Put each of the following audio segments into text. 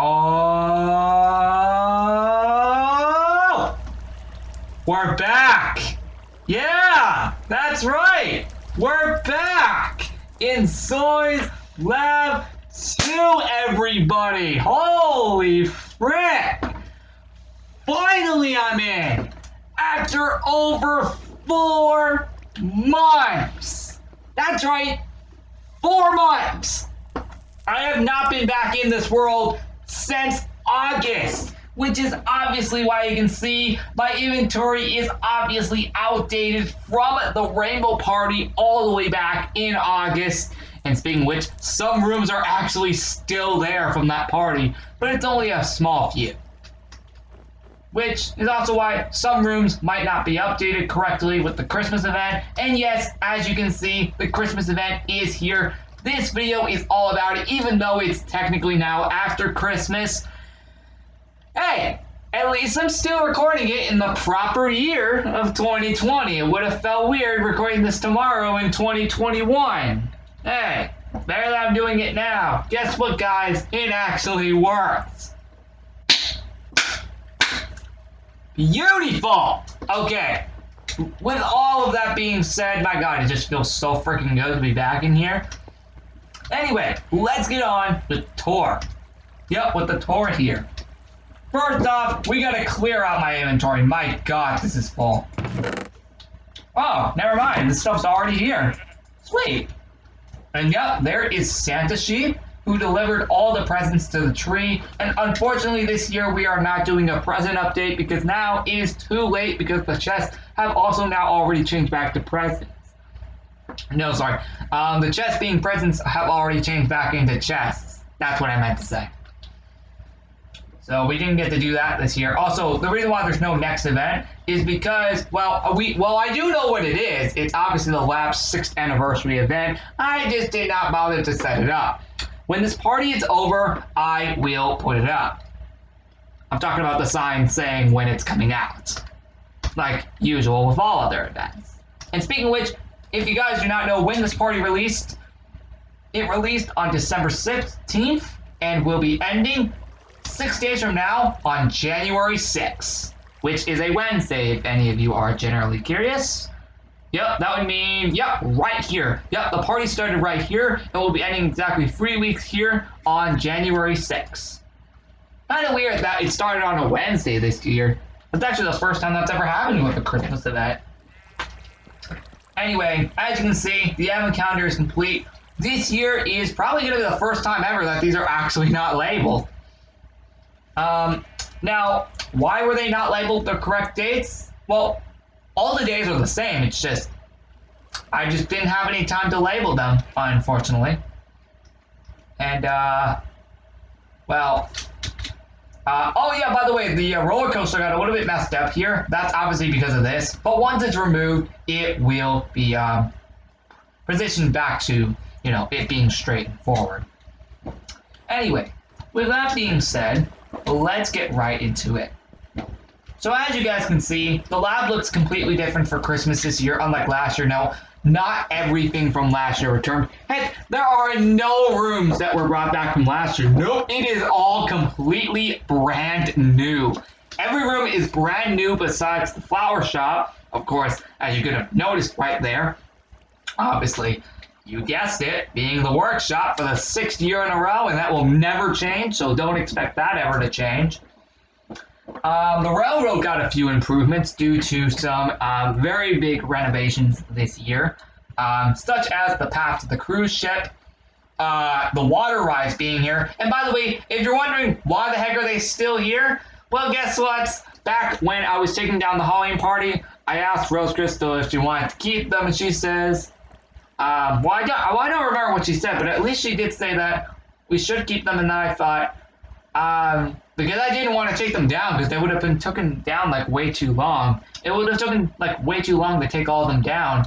Oh! We're back! Yeah! That's right! We're back! In Soy's Lab 2, everybody! Holy frick! Finally I'm in! After over 4 months! That's right! 4 months! I have not been back in this world since August, which is obviously why you can see my inventory is obviously outdated from the Rainbow Party all the way back in August. And speaking of which, some rooms are actually still there from that party, but it's only a small few. Which is also why some rooms might not be updated correctly with the Christmas event. And yes, as you can see, the Christmas event is here. This video is all about it, even though it's technically now after Christmas. Hey, at least I'm still recording it in the proper year of 2020. It would have felt weird recording this tomorrow in 2021. Hey, better that I'm doing it now. Guess what, guys? It actually works. Beautiful! Okay, with all of that being said, my god, it just feels so freaking good to be back in here. Anyway, let's get on the tour. Yep, with the tour here. First off, we gotta clear out my inventory. My god, this is full. Oh, never mind. This stuff's already here. Sweet. And yep, there is Santa Sheep, who delivered all the presents to the tree. And unfortunately, this year we are not doing a present update because now it is too late because the chests have also now already changed back to presents. No, sorry. The chests being presents have already changed back into chests. That's what I meant to say. So we didn't get to do that this year. Also, the reason why there's no next event is because, well, I do know what it is. It's obviously the Lab's 6th anniversary event. I just did not bother to set it up. When this party is over, I will put it up. I'm talking about the sign saying when it's coming out. Like usual with all other events. And speaking of which, if you guys do not know when this party released, it released on December 16th and will be ending 6 days from now on January 6th, which is a Wednesday if any of you are generally curious. Yep, that would mean, yep, right here. Yep, the party started right here and will be ending exactly 3 weeks here on January 6th. Kind of weird that it started on a Wednesday this year. That's actually the first time that's ever happened with a Christmas event. Anyway, as you can see, the advent calendar is complete. This year is probably going to be the first time ever that these are actually not labeled. Now, why were they not labeled the correct dates? Well, all the days are the same. It's just, I just didn't have any time to label them, unfortunately. And, oh yeah, by the way, the roller coaster got a little bit messed up here. That's obviously because of this. But once it's removed, it will be positioned back to, you know, it being straight and forward. Anyway, with that being said, let's get right into it. So as you guys can see, the lab looks completely different for Christmas this year, unlike last year. Now, not everything from last year returned. Heck, there are no rooms that were brought back from last year. Nope, it is all completely brand new. Every room is brand new besides the flower shop. Of course, as you could have noticed right there, obviously, you guessed it, being the workshop for the 6th year in a row, and that will never change, so don't expect that ever to change. The railroad got a few improvements due to some very big renovations this year, such as the path to the cruise ship, the water rides being here. And by the way, if you're wondering why the heck are they still here, well, guess what? Back when I was taking down the Halloween party, I asked Rose Crystal if she wanted to keep them, and she says, I don't remember what she said, but at least she did say that we should keep them, and then I thought, because I didn't want to take them down because they would have been taken down like way too long. It would have taken like way too long to take all of them down.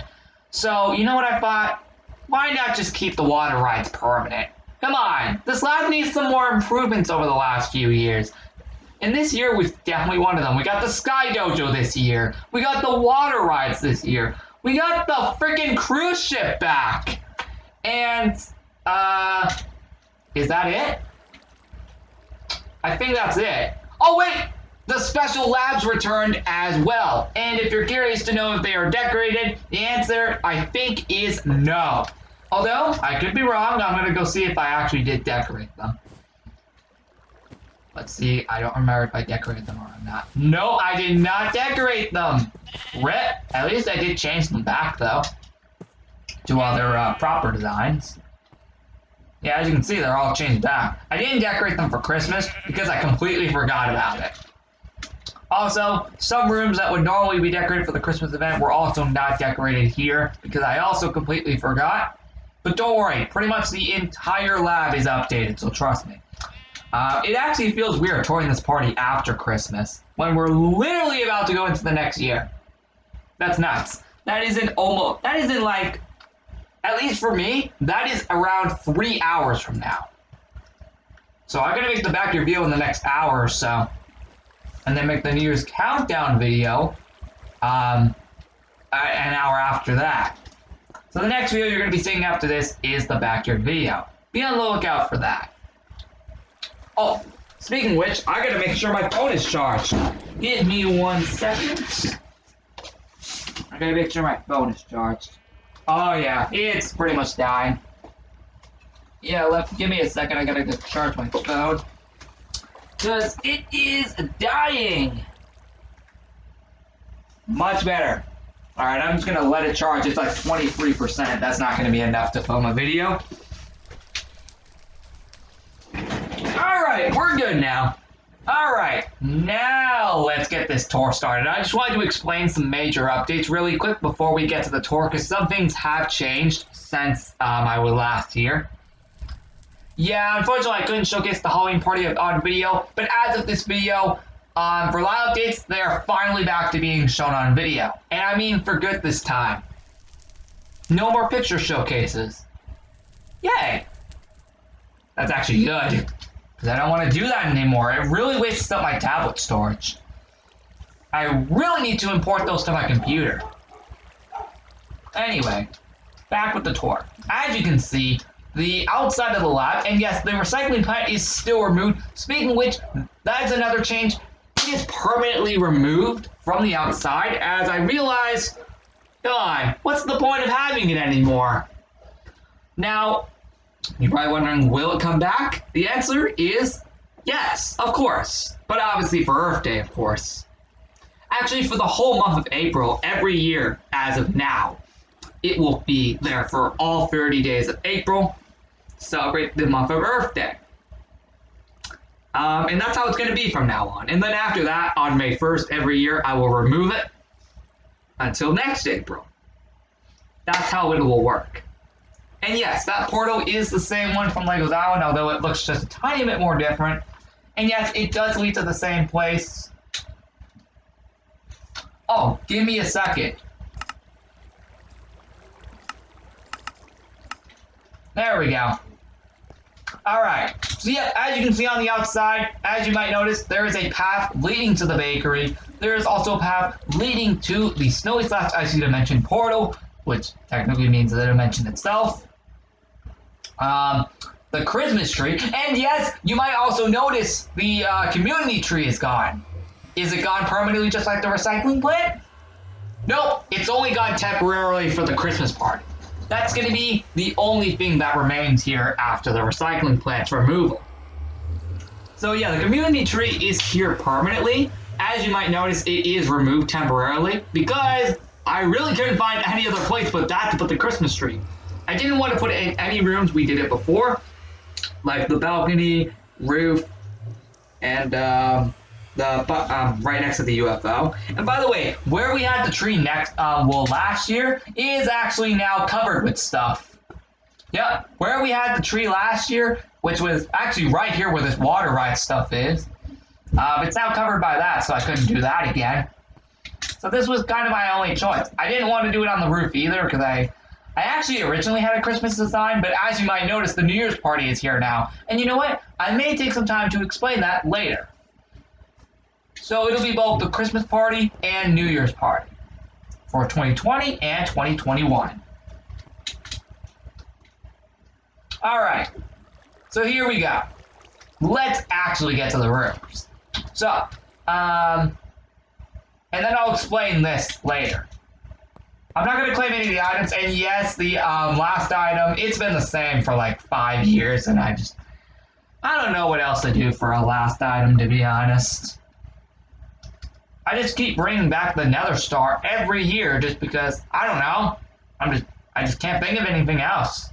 So, you know what I thought? Why not just keep the water rides permanent? Come on, this lab needs some more improvements over the last few years. And this year was definitely one of them. We got the Sky Dojo this year. We got the water rides this year. We got the freaking cruise ship back. And, is that it? I think that's it. Oh wait! The special labs returned as well. And if you're curious to know if they are decorated, the answer, I think, is no. Although, I could be wrong. I'm going to go see if I actually did decorate them. Let's see. I don't remember if I decorated them or not. No, I did not decorate them. Rip. At least I did change them back, though, to other proper designs. Yeah, as you can see, they're all changed back. I didn't decorate them for Christmas because I completely forgot about it. Also, some rooms that would normally be decorated for the Christmas event were also not decorated here because I also completely forgot. But don't worry, pretty much the entire lab is updated, so trust me. It actually feels weird throwing this party after Christmas when we're literally about to go into the next year. That's nuts. That isn't like, at least for me, that is around 3 hours from now. So I'm going to make the backyard video in the next hour or so. And then make the New Year's countdown video an hour after that. So the next video you're going to be seeing after this is the backyard video. Be on the lookout for that. Oh, speaking of which, I got to make sure my phone is charged. Give me 1 second. I got to make sure my phone is charged. Oh yeah, it's pretty much dying. Yeah, give me a second, I got to charge my phone. Because it is dying. Much better. Alright, I'm just going to let it charge. It's like 23%. That's not going to be enough to film a video. Alright, we're good now. Alright, now let's get this tour started. I just wanted to explain some major updates really quick before we get to the tour, because some things have changed since I was last here. Yeah, unfortunately I couldn't showcase the Halloween party on video, but as of this video, for live updates, they are finally back to being shown on video. And I mean for good this time. No more picture showcases. Yay! That's actually good, because I don't want to do that anymore. It really wastes up my tablet storage. I really need to import those to my computer. Anyway, back with the tour. As you can see, the outside of the lab, and yes, the recycling plant is still removed. Speaking of which, that's another change. It is permanently removed from the outside, as I realized, God, what's the point of having it anymore? Now, you're probably wondering, will it come back? The answer is yes, of course. But obviously for Earth Day, of course. Actually, for the whole month of April, every year, as of now, it will be there for all 30 days of April. Celebrate the month of Earth Day. And that's how it's going to be from now on. And then after that, on May 1st, every year, I will remove it until next April. That's how it will work. And yes, that portal is the same one from Lego's Island, although it looks just a tiny bit more different. And yes, it does lead to the same place. Oh, give me a second. There we go. Alright, so yeah, as you can see on the outside, as you might notice, there is a path leading to the bakery. There is also a path leading to the Snowy / Icy Dimension portal, which technically means the dimension itself. The Christmas tree, and yes, you might also notice the community tree is gone. Is it gone permanently just like the recycling plant? Nope, it's only gone temporarily for the Christmas party. That's going to be the only thing that remains here after the recycling plant's removal. So yeah, the community tree is here permanently. As you might notice, it is removed temporarily because I really couldn't find any other place but that to put the Christmas tree. I didn't want to put it in any rooms we did it before, like the balcony, roof, and right next to the UFO. And by the way, where we had the tree last year is actually now covered with stuff. Yep, where we had the tree last year, which was actually right here where this water ride stuff is, it's now covered by that, so I couldn't do that again. So this was kind of my only choice. I didn't want to do it on the roof either, because I actually originally had a Christmas design, but as you might notice, the New Year's party is here now. And you know what? I may take some time to explain that later. So it'll be both the Christmas party and New Year's party for 2020 and 2021. All right, so here we go. let's actually get to the rooms. So, and then I'll explain this later. I'm not going to claim any of the items, and yes, the last item, it's been the same for like 5 years, and I don't know what else to do for a last item, to be honest. I just keep bringing back the Nether Star every year just because, I don't know, I just can't think of anything else.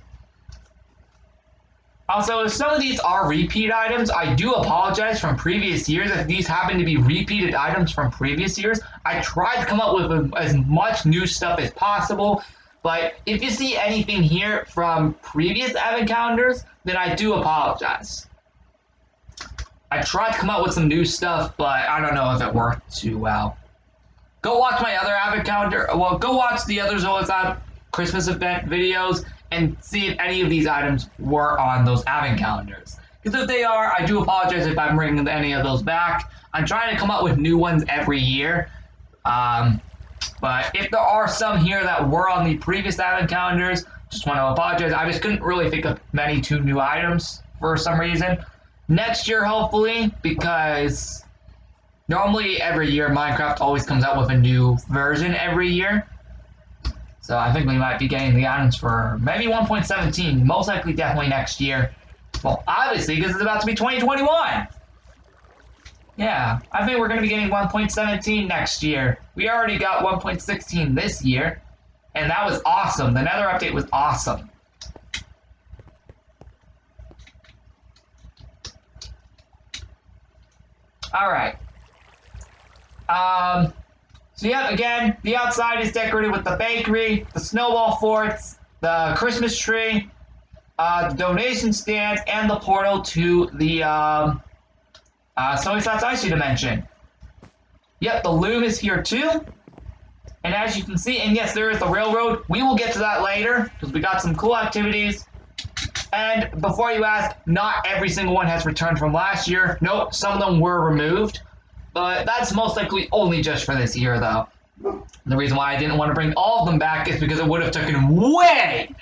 Also, if some of these are repeat items, I do apologize from previous years. If these happen to be repeated items from previous years, I tried to come up with as much new stuff as possible. But if you see anything here from previous advent calendars, then I do apologize. I tried to come up with some new stuff, but I don't know if it worked too well. Go watch my other advent calendar. Well, go watch the other Zoazad Christmas event videos and see if any of these items were on those advent calendars. Because if they are, I do apologize if I'm bringing any of those back. I'm trying to come up with new ones every year. But if there are some here that were on the previous advent calendars, just want to apologize. I just couldn't really think of many new items for some reason. Next year, hopefully, because normally every year Minecraft always comes out with a new version every year. So I think we might be getting the items for maybe 1.17, most likely definitely next year. Well, obviously, because it's about to be 2021. Yeah, I think we're going to be getting 1.17 next year. We already got 1.16 this year, and that was awesome. The Nether update was awesome. Alright. So yeah, again, the outside is decorated with the bakery, the snowball forts, the Christmas tree, the donation stand, and the portal to the Snowy Flats Icy Dimension. Yep, the loom is here too. And as you can see, and yes, there is the railroad. We will get to that later, because we got some cool activities. And before you ask, not every single one has returned from last year. Nope, some of them were removed. But that's most likely only just for this year, though. The reason why I didn't want to bring all of them back is because it would have taken way,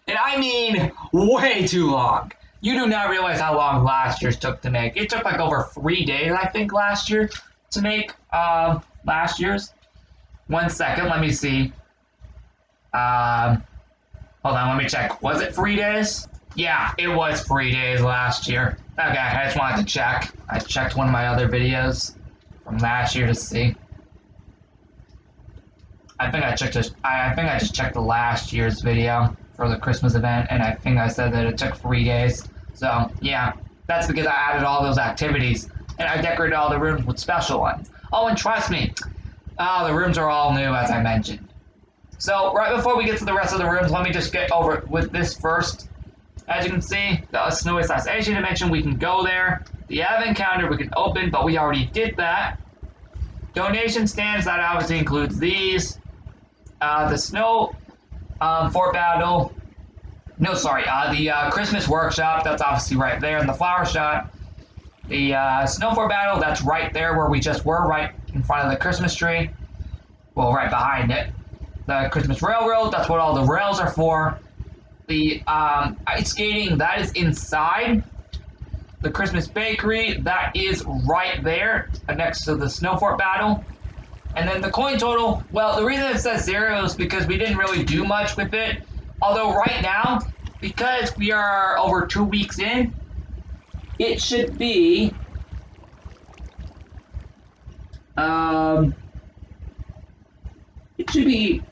and I mean way too long. You do not realize how long last year's took to make. It took like over 3 days, I think, last year to make last year's. 1 second, let me see. Hold on, let me check. Was it 3 days? Yeah, it was 3 days last year. Okay, I just wanted to check. I checked one of my other videos from last year to see. I think I just checked the last year's video for the Christmas event, and I think I said that it took 3 days. So yeah, that's because I added all those activities, and I decorated all the rooms with special ones. Oh, and trust me, the rooms are all new, as I mentioned. So right before we get to the rest of the rooms, let me just get over with this first. As you can see, the Snowy Flats Icy Dimension, we can go there. The advent calendar we can open, but we already did that. Donation stands, that obviously includes these. The Snow Fort Battle. No, sorry, the Christmas Workshop, that's obviously right there in the Flower Shop. The Snow Fort Battle, that's right there where we just were, right in front of the Christmas tree. Well, right behind it. The Christmas Railroad, that's what all the rails are for. The ice skating, that is inside. The Christmas Bakery, that is right there next to the Snow Fort Battle. And then the coin total, well, the reason it says 0 is because we didn't really do much with it. Although right now, because we are over 2 weeks in, it should be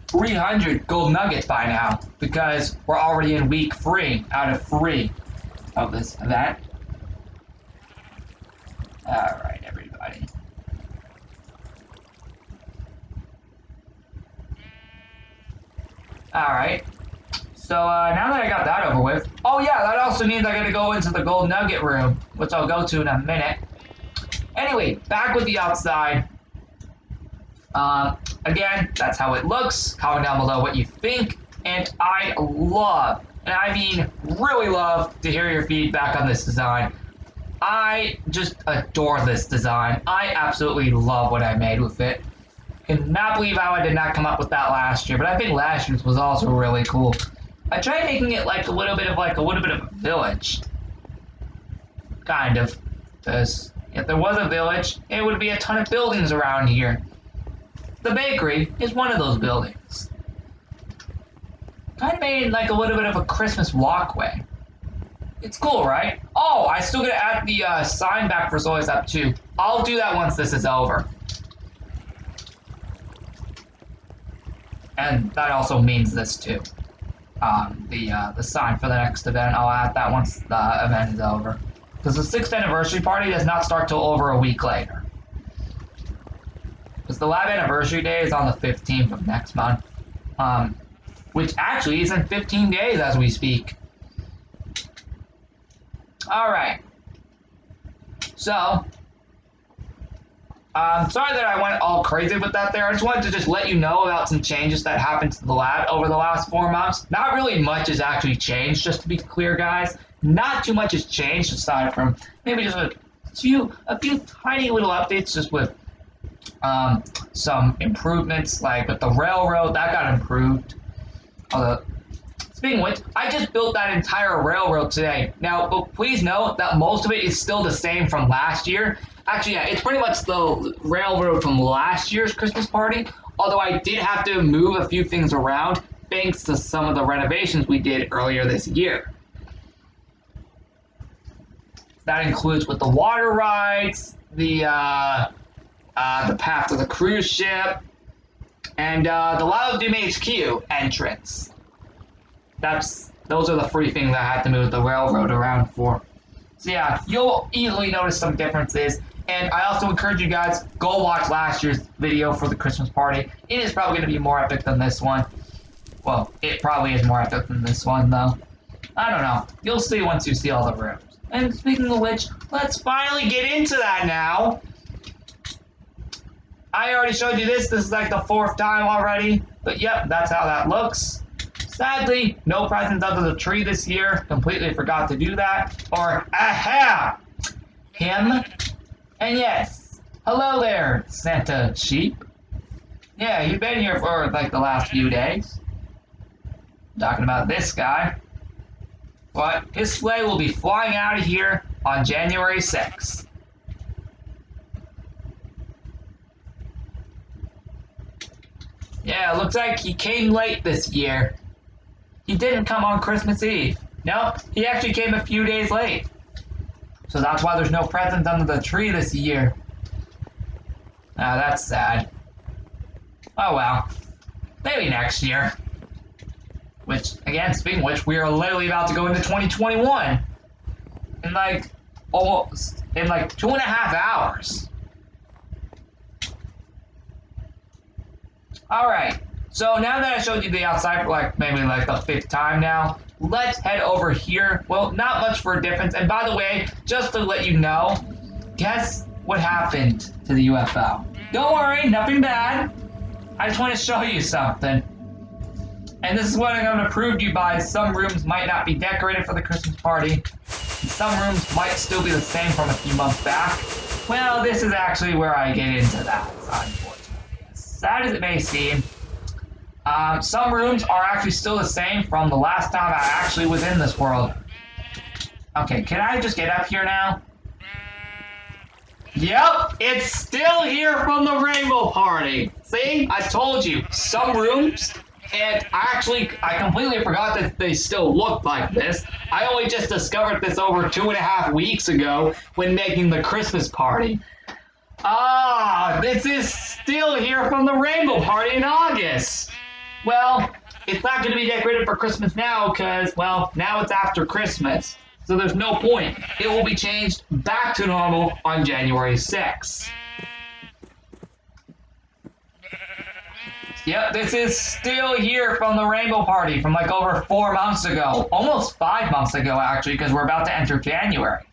300 gold nuggets by now, because we're already in week 3 out of 3 of this event. Alright, everybody. Alright. So, now that I got that over with... Oh, yeah, that also means I gotta go into the gold nugget room, which I'll go to in a minute. Anyway, back with the outside. Again, that's how it looks. Comment down below what you think. And I love, and I mean really love, to hear your feedback on this design. I just adore this design. I absolutely love what I made with it. Cannot believe how I did not come up with that last year, but I think last year's was also really cool. I tried making it like a little bit of a village. Kind of. Because if there was a village, it would be a ton of buildings around here. The bakery is one of those buildings. I made like a little bit of a Christmas walkway. It's cool, right? Oh, I still gotta add the sign back for Zoe's Up too. I'll do that once this is over. And that also means this too. The sign for the next event, I'll add that once the event is over. Because the 6th anniversary party does not start till over a week later. Because the lab anniversary day is on the 15th of next month. Which actually is in 15 days as we speak. Alright. So, sorry that I went all crazy with that there. I just wanted to just let you know about some changes that happened to the lab over the last 4 months. Not really much has actually changed, just to be clear, guys. Not too much has changed aside from maybe just a few tiny little updates just with some improvements, like with the railroad, that got improved. Although, speaking of which, I just built that entire railroad today. Now, please note that most of it is still the same from last year. Actually, yeah, it's pretty much the railroad from last year's Christmas party, although I did have to move a few things around thanks to some of the renovations we did earlier this year. That includes with the water rides, the path to the cruise ship, and the Lava Doom HQ entrance. Those are the 3 things I had to move the railroad around for. So yeah, you'll easily notice some differences. And I also encourage you guys, go watch last year's video for the Christmas party. It is probably going to be more epic than this one. Well, it probably is more epic than this one, though. I don't know. You'll see once you see all the rooms. And speaking of which, let's finally get into that now. I already showed you this. This is like the 4th time already. But yep, that's how that looks. Sadly, no presents under the tree this year. Completely forgot to do that. Or, aha! Him. And yes, hello there, Santa Sheep. Yeah, you've been here for like the last few days. Talking about this guy. But his sleigh will be flying out of here on January 6th. Yeah, looks like he came late this year. He didn't come on Christmas Eve. Nope, he actually came a few days late. So that's why there's no presents under the tree this year. Ah, that's sad. Oh well. Maybe next year. Which, again, speaking of which, we are literally about to go into 2021. In like, almost, in like 2.5 hours. Alright, so now that I showed you the outside for like, maybe like the 5th time now, let's head over here. Well, not much for a difference. And by the way, just to let you know, guess what happened to the UFO? Don't worry, nothing bad. I just want to show you something. And this is what I'm going to prove to you by. Some rooms might not be decorated for the Christmas party. Some rooms might still be the same from a few months back. Well, this is actually where I get into that, unfortunately. As sad as it may seem, some rooms are actually still the same from the last time I actually was in this world. Okay, can I just get up here now? Yep, it's still here from the Rainbow Party. See, I told you, some rooms, and I completely forgot that they still looked like this. I only just discovered this over 2.5 weeks ago when making the Christmas party. Ah, this is still here from the Rainbow Party in August. Well, it's not going to be decorated for Christmas now because, well, now it's after Christmas. So there's no point. It will be changed back to normal on January 6th. Yep, this is still here from the Rainbow Party from like over 4 months ago. Almost 5 months ago, actually, because we're about to enter January.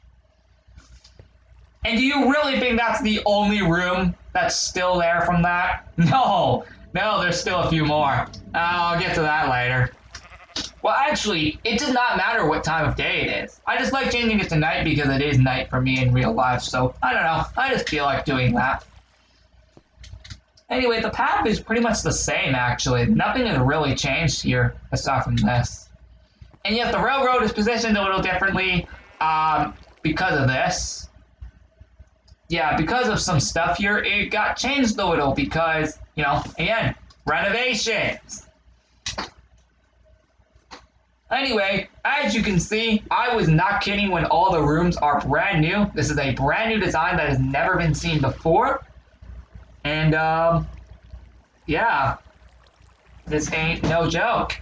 And do you really think that's the only room that's still there from that? No, there's still a few more. I'll get to that later. Well, actually, it does not matter what time of day it is. I just like changing it to night because it is night for me in real life, so I don't know. I just feel like doing that. Anyway, the path is pretty much the same, actually. Nothing has really changed here, aside from this. And yet the railroad is positioned a little differently because of this. yeah, because of some stuff here, it got changed a little because, you know, again, renovations. Anyway, as you can see, I was not kidding when all the rooms are brand new. This is a brand new design that has never been seen before. And, yeah, this ain't no joke.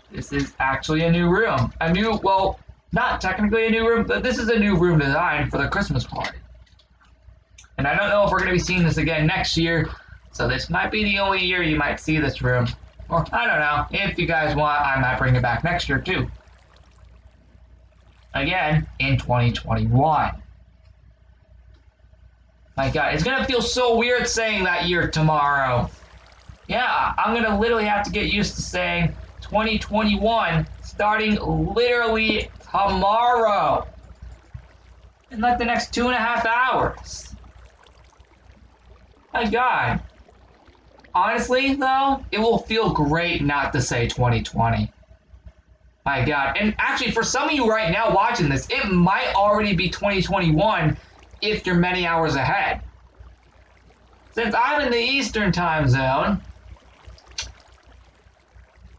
This is actually a new room. A new, well, not technically a new room, but this is a new room design for the Christmas party. And I don't know if we're going to be seeing this again next year, so this might be the only year you might see this room. Or, I don't know, if you guys want, I might bring it back next year too. Again, in 2021. My God, it's gonna feel so weird saying that year tomorrow. Yeah, I'm gonna literally have to get used to saying 2021 starting literally tomorrow. In like the next 2.5 hours. My God. Honestly, though, it will feel great not to say 2020. My God. And actually, for some of you right now watching this, it might already be 2021 if you're many hours ahead. Since I'm in the Eastern time zone,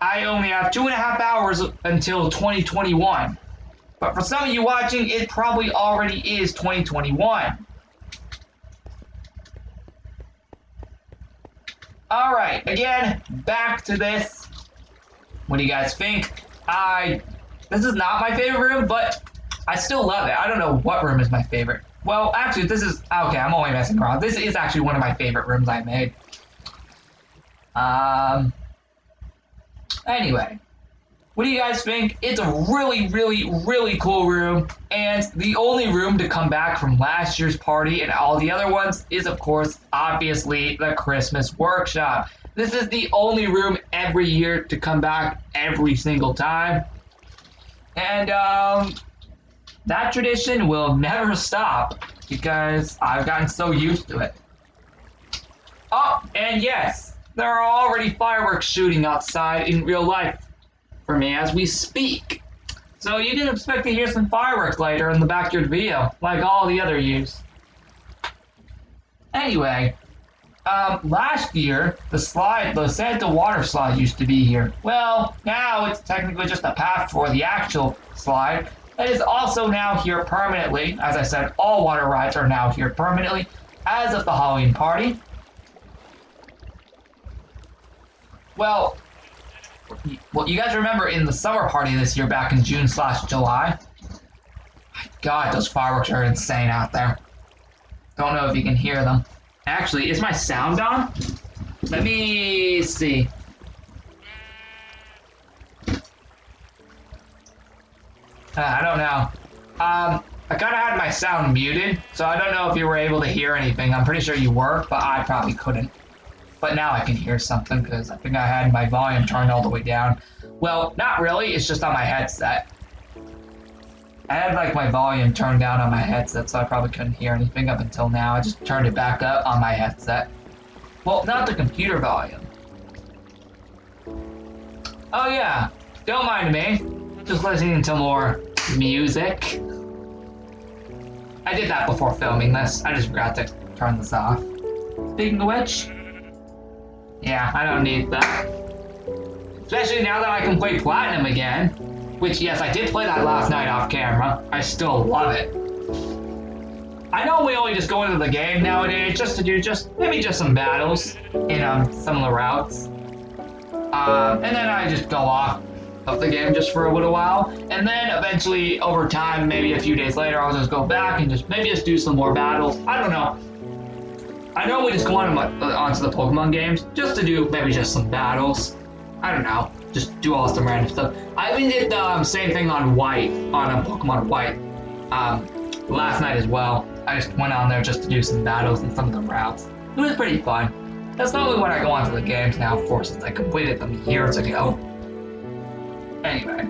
I only have 2.5 hours until 2021. But for some of you watching, it probably already is 2021. Alright, again, back to this. What do you guys think? This is not my favorite room, but I still love it. I don't know what room is my favorite. Well, actually, this is, okay, I'm only messing around. This is actually one of my favorite rooms I made. Anyway, what do you guys think? It's a really, really, really cool room, and the only room to come back from last year's party and all the other ones is, of course, obviously, the Christmas workshop. This is the only room every year to come back every single time. And, that tradition will never stop because I've gotten so used to it. Oh, and yes, there are already fireworks shooting outside in real life for me as we speak. So you can expect to hear some fireworks later in the backyard video, like all the other years. Anyway, last year, the Santa water slide used to be here. Well, now it's technically just a path for the actual slide. It is also now here permanently. As I said, all water rides are now here permanently as of the Halloween party. Well, you guys remember in the summer party this year back in June/July? My God, those fireworks are insane out there. Don't know if you can hear them. Actually, is my sound on? Let me see. I don't know. I kind of had my sound muted, so I don't know if you were able to hear anything. I'm pretty sure you were, but I probably couldn't. But now I can hear something because I think I had my volume turned all the way down. Well, not really. It's just on my headset. I had like my volume turned down on my headset, so I probably couldn't hear anything up until now. I just turned it back up on my headset. Well, not the computer volume. Oh yeah, don't mind me. Just listening to more music. I did that before filming this. I just forgot to turn this off. Speaking of which, yeah, I don't need that. Especially now that I can play Platinum again. Which, yes, I did play that last night off camera. I still love it. I normally only just go into the game nowadays just to do maybe some battles in some of the routes. And then I just go off of the game just for a little while. And then eventually, over time, maybe a few days later, I'll just go back and just do some more battles. I don't know. I normally just go onto the Pokemon games just to do maybe just some battles. I don't know. Just do all some random stuff. I even did the same thing on White, on Pokemon White, last night as well. I just went on there just to do some battles and some of the routes. It was pretty fun. That's normally when I go onto the games now, of course, since I completed them years ago. Anyway.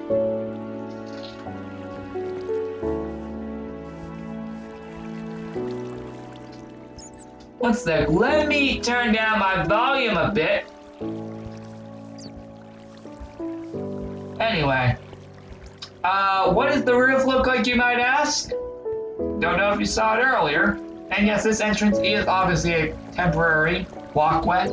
One sec, let me turn down my volume a bit. Anyway, what does the roof look like, you might ask? Don't know if you saw it earlier. And yes, this entrance is obviously a temporary walkway.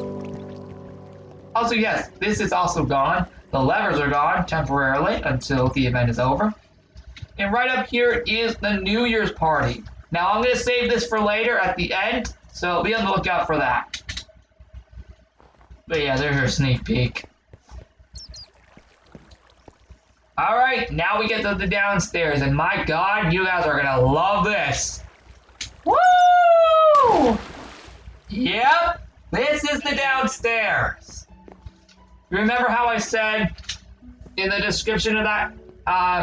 Also, yes, this is also gone. The levers are gone temporarily until the event is over. And right up here is the New Year's party. Now, I'm going to save this for later at the end, so be on the lookout for that. But yeah, there's your sneak peek. Alright, now we get to the downstairs, and my god, you guys are gonna love this. Woo! Yep, this is the downstairs. Remember how I said in the description of that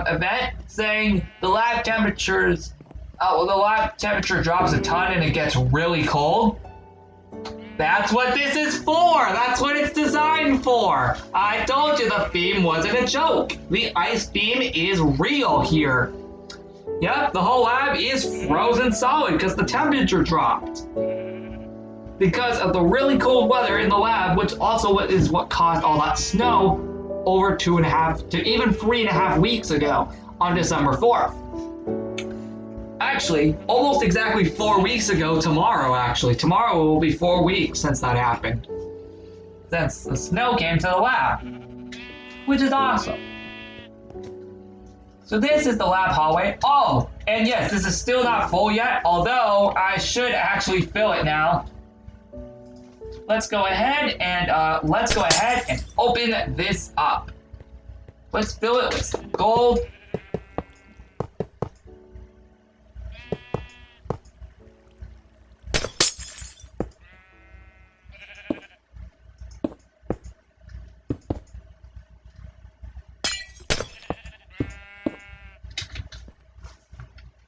event, saying the lab temperatures, the lab temperature drops a ton and it gets really cold? That's what this is for! That's what it's designed for! I told you the theme wasn't a joke! The ice theme is real here. Yep, the whole lab is frozen solid because the temperature dropped. Because of the really cold weather in the lab, which also is what caused all that snow over 2.5 to even 3.5 weeks ago on December 4th. Actually, almost exactly 4 weeks ago tomorrow, actually. Tomorrow will be 4 weeks since that happened. Since the snow came to the lab. Which is awesome. So this is the lab hallway. Oh, and yes, this is still not full yet, although I should actually fill it now. Let's go ahead and open this up. Let's fill it with some gold.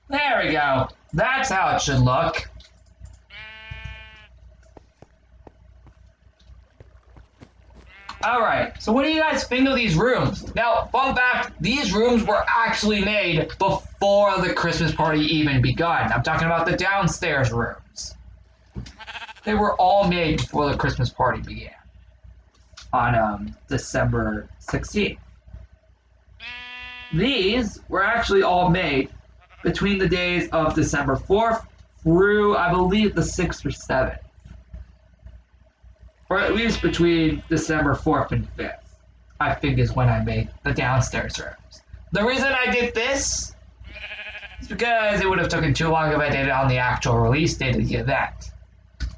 There we go. That's how it should look. Alright, so what do you guys think of these rooms? Now, fun fact, these rooms were actually made before the Christmas party even begun. I'm talking about the downstairs rooms. They were all made before the Christmas party began. On December 16th. These were actually all made between the days of December 4th through, I believe, the 6th or 7th. Or at least between December 4th and 5th, I think is when I made the downstairs rooms. The reason I did this is because it would have taken too long if I did it on the actual release date of the event.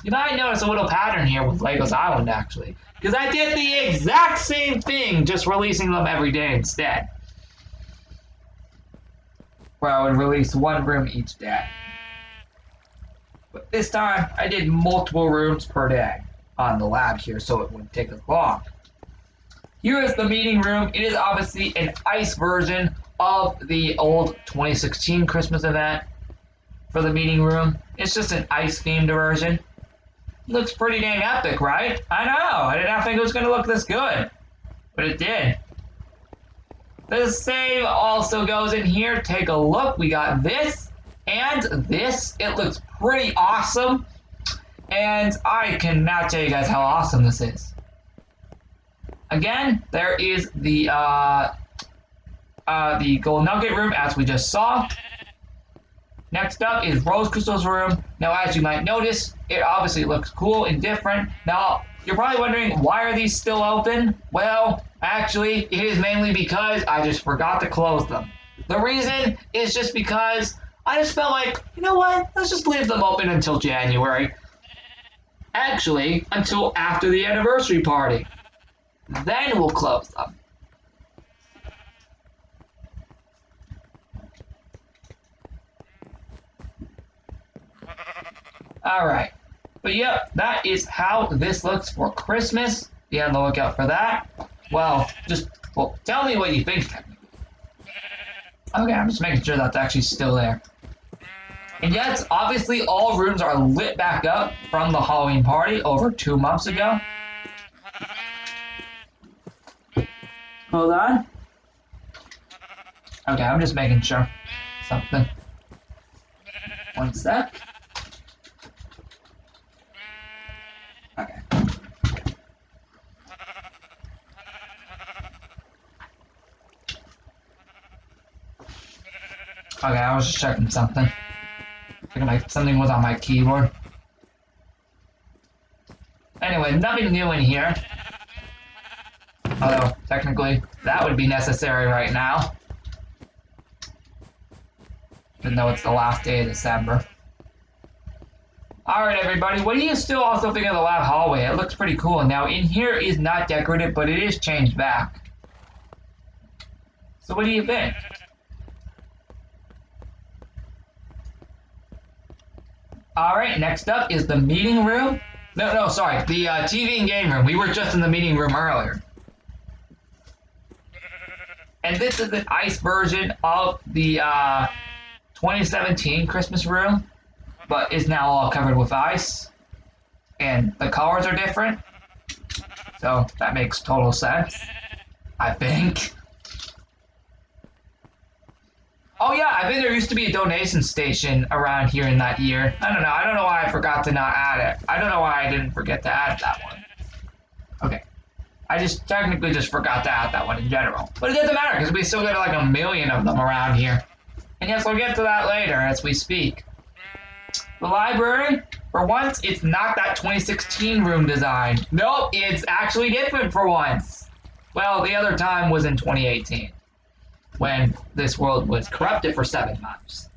You might notice a little pattern here with Legos Island, actually. Because I did the exact same thing, just releasing them every day instead. Where I would release one room each day. But this time, I did multiple rooms per day on the lab here, so it wouldn't take as long. Here is the meeting room. It is obviously an ice version of the old 2016 Christmas event for the meeting room. It's just an ice-themed version. Looks pretty dang epic, right? I know, I did not think it was going to look this good, but it did. The same also goes in here. Take a look. We got this and this. It looks pretty awesome. And I can now tell you guys how awesome this is. Again, there is the Gold Nugget room, as we just saw. Next up is Rose Crystal's room. Now, as you might notice, it obviously looks cool and different. Now, you're probably wondering, why are these still open? Well, actually, it is mainly because I just forgot to close them. The reason is just because I just felt like, you know what? Let's just leave them open until January. Actually, until after the anniversary party. Then we'll close them. Alright. But yep, that is how this looks for Christmas. Be on the lookout for that. Well, tell me what you think. Okay, I'm just making sure that's actually still there. And yes, obviously all rooms are lit back up from the Halloween party over 2 months ago. Hold on. Okay, I'm just making sure. Something. One sec. Okay. Okay, I was just checking something. Something was on my keyboard. Anyway, nothing new in here. Although, technically, that would be necessary right now. Even though it's the last day of December. Alright everybody, what do you still also think of the lab hallway? It looks pretty cool. Now, in here is not decorated, but it is changed back. So what do you think? Alright, next up is the meeting room. No, sorry, the TV and game room. We were just in the meeting room earlier. And this is an ice version of the 2017 Christmas room, but is now all covered with ice. And the colors are different. So that makes total sense, I think. Oh yeah, I think there used to be a donation station around here in that year. I don't know why I forgot to not add it. I don't know why I didn't forget to add that one. Okay. I just technically just forgot to add that one in general. But it doesn't matter, because we still got like 1 million of them around here. And yes, we'll get to that later as we speak. The library, for once, it's not that 2016 room design. Nope, it's actually different for once. Well, the other time was in 2018, when this world was corrupted for 7 months.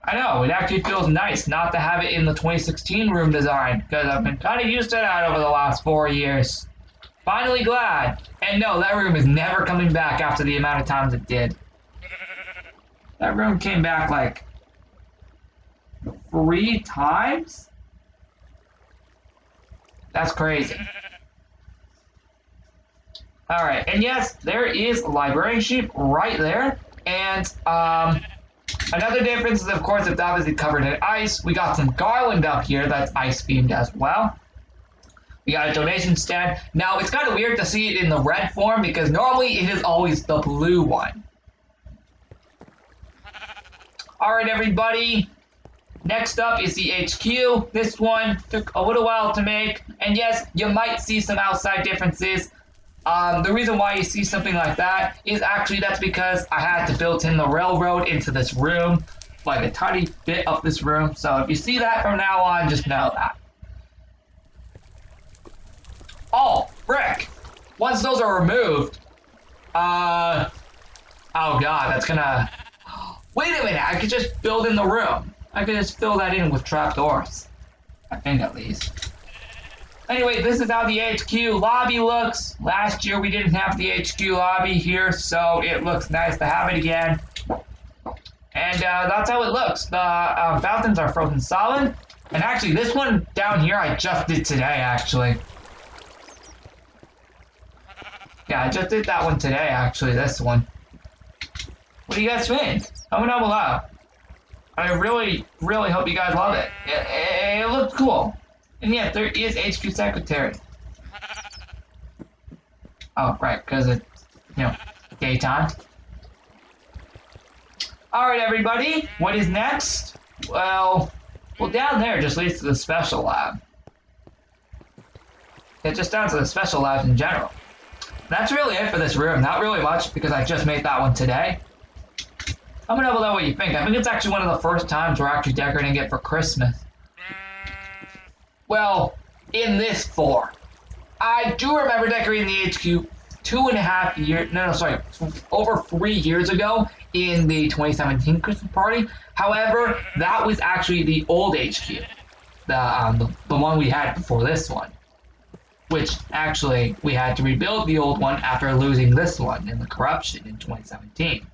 I know, it actually feels nice not to have it in the 2016 room design, because I've been kind of used to that over the last 4 years. Finally glad. And no, that room is never coming back after the amount of times it did. That room came back like 3 times? That's crazy. Alright, and yes, there is a librarianship right there. And another difference is, of course, it's obviously covered in ice. We got some garland up here that's ice themed as well. We got a donation stand. Now, it's kind of weird to see it in the red form because normally it is always the blue one. Alright, everybody. Next up is the HQ. This one took a little while to make. And yes, you might see some outside differences. The reason why you see something like that is actually that's because I had to build in the railroad into this room, like a tiny bit of this room. So if you see that from now on, just know that. Oh, frick! Once those are removed, oh god, that's gonna... Wait a minute, I could just build in the room. I could just fill that in with trapdoors. I think at least. Anyway, this is how the HQ lobby looks. Last year we didn't have the HQ lobby here, so it looks nice to have it again. And that's how it looks. The fountains are frozen solid. And actually, this one down here I just did today, actually. Yeah, I just did that one today, actually, this one. What do you guys think? Comment down below. I really, really hope you guys love it. It looks cool. And yeah, there is HQ Secretary. Oh, right, because it's, daytime. Alright, everybody, what is next? Well, down there just leads to the special lab. It just down to the special labs in general. That's really it for this room. Not really much, because I just made that one today. Comment down below what you think. I think it's actually one of the first times we're actually decorating it for Christmas. Well, in this form. I do remember decorating the HQ 2.5 years, over 3 years ago in the 2017 Christmas party. However, that was actually the old HQ. The one we had before this one. Which, actually, we had to rebuild the old one after losing this one in the corruption in 2017.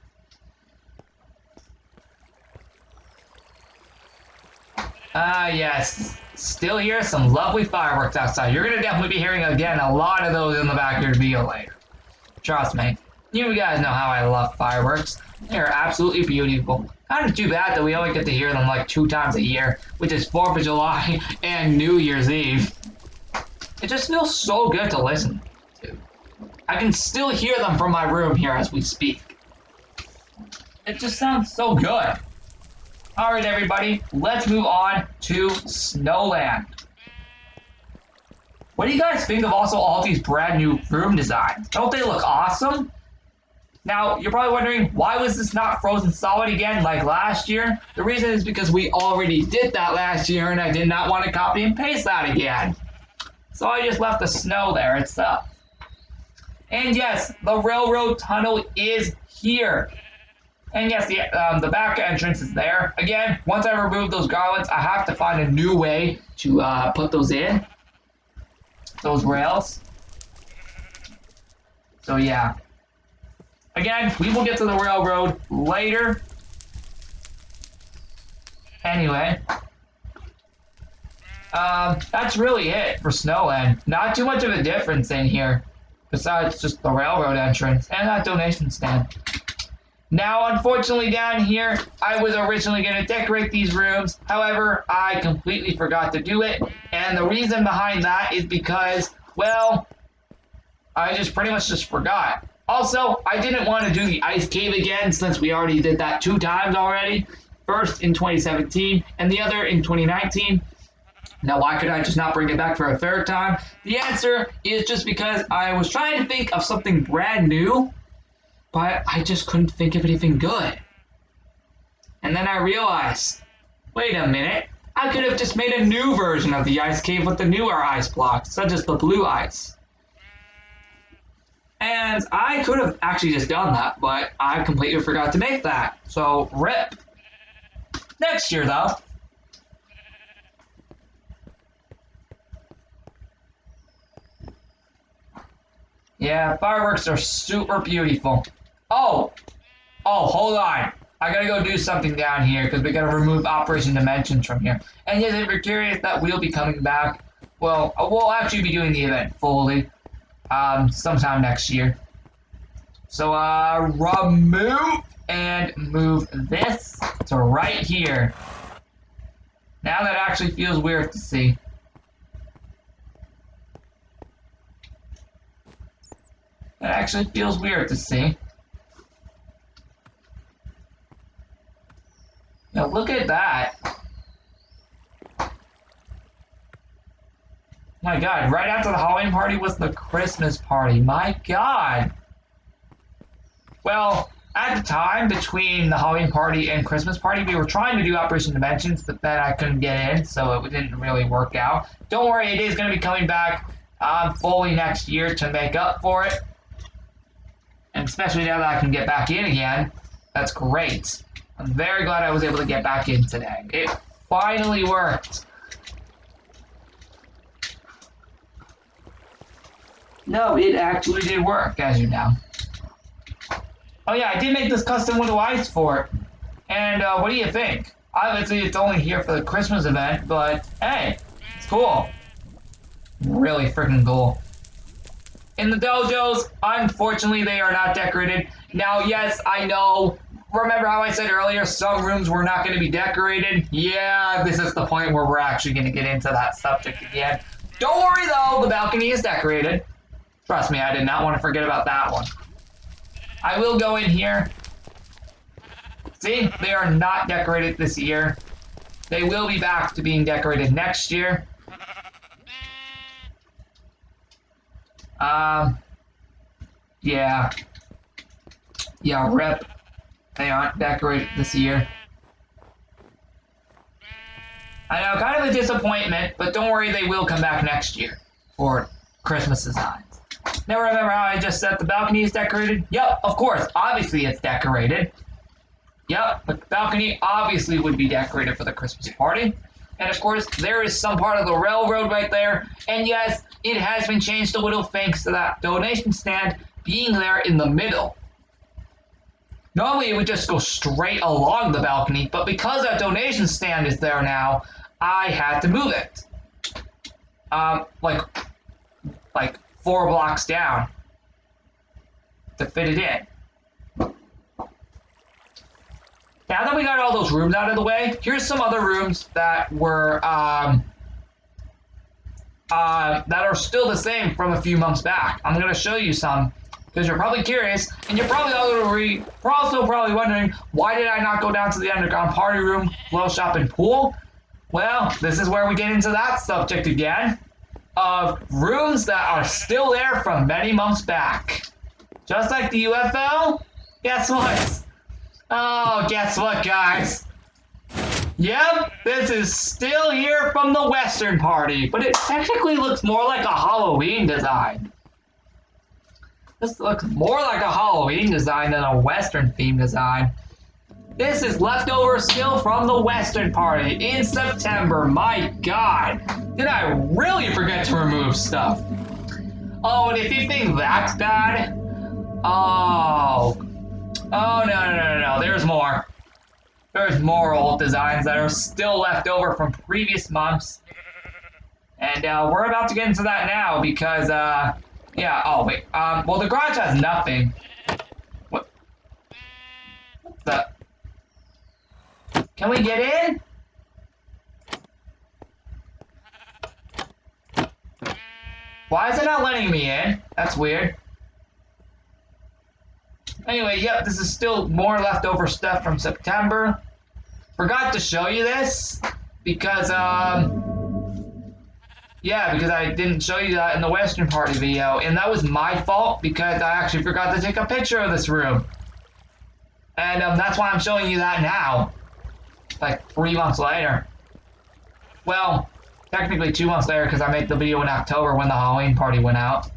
Yes. Still hear some lovely fireworks outside. You're going to definitely be hearing, again, a lot of those in the back of your video later. Trust me. You guys know how I love fireworks. They're absolutely beautiful. Kind of too bad that we only get to hear them like 2 times a year, which is 4th of July and New Year's Eve. It just feels so good to listen to. I can still hear them from my room here as we speak. It just sounds so good. Alright, everybody, let's move on to Snowland. What do you guys think of also all these brand new room designs? Don't they look awesome? Now, you're probably wondering, why was this not frozen solid again like last year? The reason is because we already did that last year and I did not want to copy and paste that again. So I just left the snow there itself. And yes, the railroad tunnel is here. And yes, the back entrance is there. Again, once I remove those garlands, I have to find a new way to put those in. Those rails. So yeah. Again, we will get to the railroad later. Anyway. That's really it for Snowland. Not too much of a difference in here. Besides just the railroad entrance and that donation stand. Now, unfortunately, down here, I was originally going to decorate these rooms. However, I completely forgot to do it. And the reason behind that is because, well, I just pretty much just forgot. Also, I didn't want to do the ice cave again since we already did that 2 times already. First in 2017 and the other in 2019. Now, why could I just not bring it back for a 3rd time? The answer is just because I was trying to think of something brand new, but I just couldn't think of anything good. And then I realized, wait a minute, I could have just made a new version of the ice cave with the newer ice blocks, such as the blue ice. And I could have actually just done that, but I completely forgot to make that. So, rip. Next year, though. Yeah, fireworks are super beautiful. Oh, hold on. I gotta go do something down here because we gotta remove Operation Dimensions from here. And yes, if you're curious that we'll be coming back, well, we'll actually be doing the event fully sometime next year. So, remove and move this to right here. Now that actually feels weird to see. That actually feels weird to see. Now look at that. My God, right after the Halloween party was the Christmas party. My God. Well, at the time, between the Halloween party and Christmas party, we were trying to do Operation Dimensions, but then I couldn't get in, so it didn't really work out. Don't worry, it is going to be coming back fully next year to make up for it. And especially now that I can get back in again, that's great. I'm very glad I was able to get back in today. It finally worked. No, it actually did work, as you know. Oh yeah, I did make this custom window ice for it. And what do you think? Obviously, it's only here for the Christmas event, but hey, it's cool. Really freaking cool. In the dojos, unfortunately, they are not decorated. Now, yes, I know. Remember how I said earlier, some rooms were not going to be decorated? Yeah, this is the point where we're actually going to get into that subject again. Don't worry, though, the balcony is decorated. Trust me, I did not want to forget about that one. I will go in here. See, they are not decorated this year. They will be back to being decorated next year. Yeah. Yeah, rip. They aren't decorated this year. I know, kind of a disappointment, but don't worry, they will come back next year for Christmas designs. Now remember how I just said the balcony is decorated? Yep, of course, obviously it's decorated. Yep, the balcony obviously would be decorated for the Christmas party. And of course, there is some part of the railroad right there. And yes, it has been changed a little thanks to that donation stand being there in the middle. Normally, it would just go straight along the balcony, but because that donation stand is there now, I had to move it. Like 4 blocks down to fit it in. Now that we got all those rooms out of the way, here's some other rooms that were that are still the same from a few months back. I'm gonna show you some because you're probably curious, and you're probably also probably wondering, why did I not go down to the underground party room, flow shop, and pool? Well, this is where we get into that subject again of rooms that are still there from many months back. Just like the UFO, Guess what? Oh, guess what, guys? Yep, this is still here from the Western party, but it technically looks more like a Halloween design. This looks more like a Halloween design than a Western theme design. This is leftover still from the Western party in September. My God, did I really forget to remove stuff? Oh, and if you think that's bad, oh no, there's more. There's more old designs that are still left over from previous months. And we're about to get into that now because, yeah, oh wait, well the garage has nothing. What? What's that? Can we get in? Why is it not letting me in? That's weird. Anyway, yep, this is still more leftover stuff from September. Forgot to show you this because, yeah, because I didn't show you that in the Western party video, and that was my fault because I actually forgot to take a picture of this room. And that's why I'm showing you that now, like 3 months later. Well, technically 2 months later because I made the video in October when the Halloween party went out.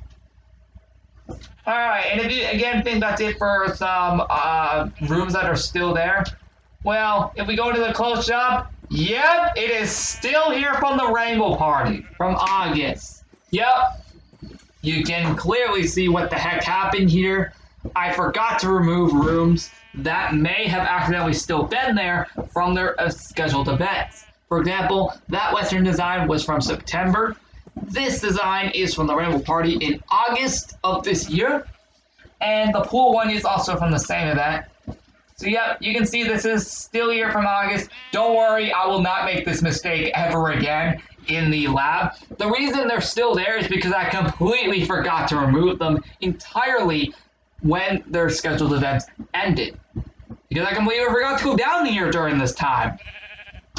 Alright, and if you, again, think that's it for some rooms that are still there, well, if we go to the close shop, yep, it is still here from the Rainbow Party, from August. Yep, you can clearly see what the heck happened here. I forgot to remove rooms that may have accidentally still been there from their scheduled events. For example, that Western design was from September. This design is from the Rainbow Party in August of this year, and the pool one is also from the same event. So yep, you can see this is still here from August. Don't worry, I will not make this mistake ever again in the lab. The reason they're still there is because I completely forgot to remove them entirely when their scheduled events ended. Because I completely forgot to go down here during this time.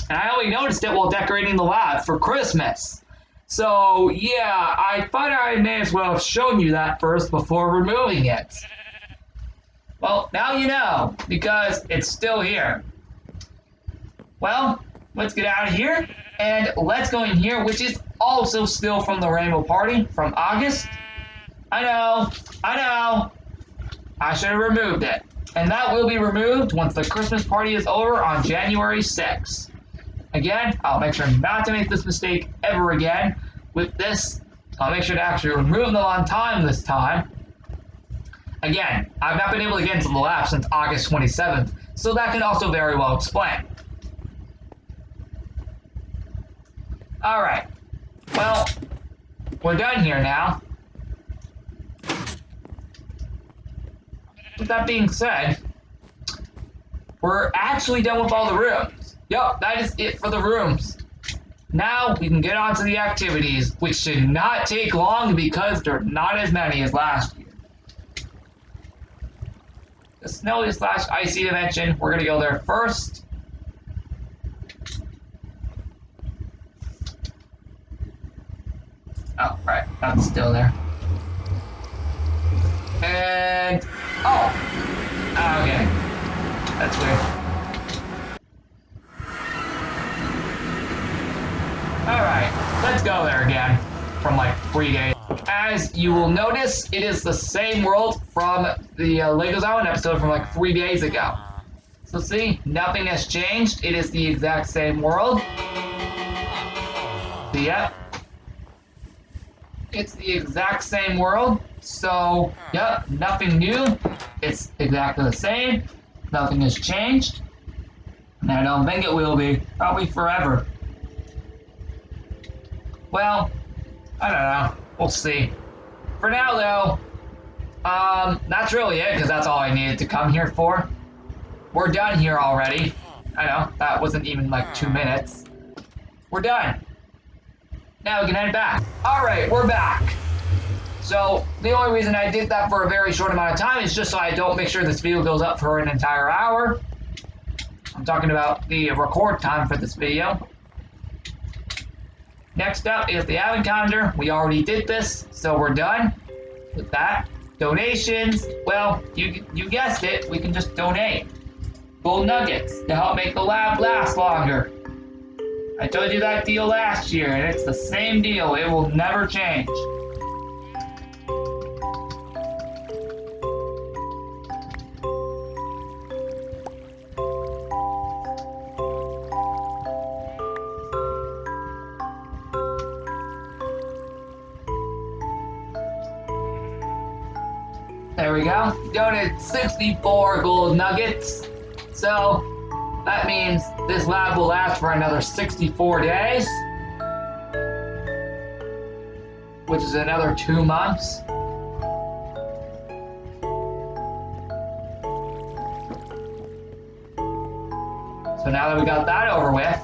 And I only noticed it while decorating the lab for Christmas. So, yeah, I thought I may as well have shown you that first before removing it. Well, now you know, because it's still here. Well, let's get out of here, and let's go in here, which is also still from the Rainbow Party from August. I know, I should have removed it. And that will be removed once the Christmas party is over on January 6th. Again, I'll make sure not to make this mistake ever again. With this, I'll make sure to actually remove them on time this time. Again, I've not been able to get into the lab since August 27th, so that can also very well explain. Alright, well, we're done here now. With that being said, we're actually done with all the rooms. Yup, that is it for the rooms. Now we can get on to the activities, which should not take long because there are not as many as last year. The snowy / icy dimension, we're going to go there first. Oh, right, that's still there. And, oh, okay, that's weird. Alright, let's go there again, from like 3 days. As you will notice, it is the same world from the Legos Island episode from like 3 days ago. So see, nothing has changed, it is the exact same world. So yeah, it's the exact same world. So, yep, nothing new. It's exactly the same. Nothing has changed. And I don't think it will be. Probably forever. Well, I don't know. We'll see. For now, though, that's really it, because that's all I needed to come here for. We're done here already. I know, that wasn't even like 2 minutes. We're done. Now we can head back. Alright, we're back. So, the only reason I did that for a very short amount of time is just so I don't make sure this video goes up for an entire hour. I'm talking about the record time for this video. Next up is the advent calendar. We already did this, so we're done with that. Donations, well, you guessed it, we can just donate gold nuggets to help make the lab last longer. I told you that deal last year, and it's the same deal. It will never change. There we go. Donated 64 gold nuggets. So that means this lab will last for another 64 days, which is another 2 months. So now that we got that over with,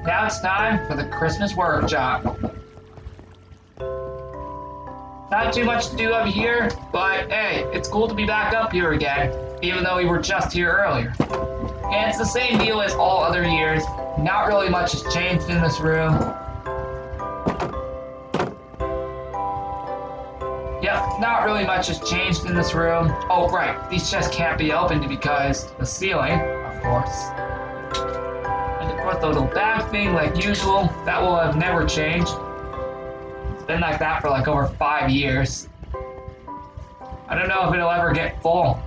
now it's time for the Christmas workshop. Not too much to do up here, but hey, it's cool to be back up here again, even though we were just here earlier. And it's the same deal as all other years. Not really much has changed in this room. Yep, not really much has changed in this room. Oh, right, these chests can't be opened because the ceiling, of course. And of course the little bag thing, like usual, that will have never changed. Been like that for like over 5 years. I don't know if it'll ever get full.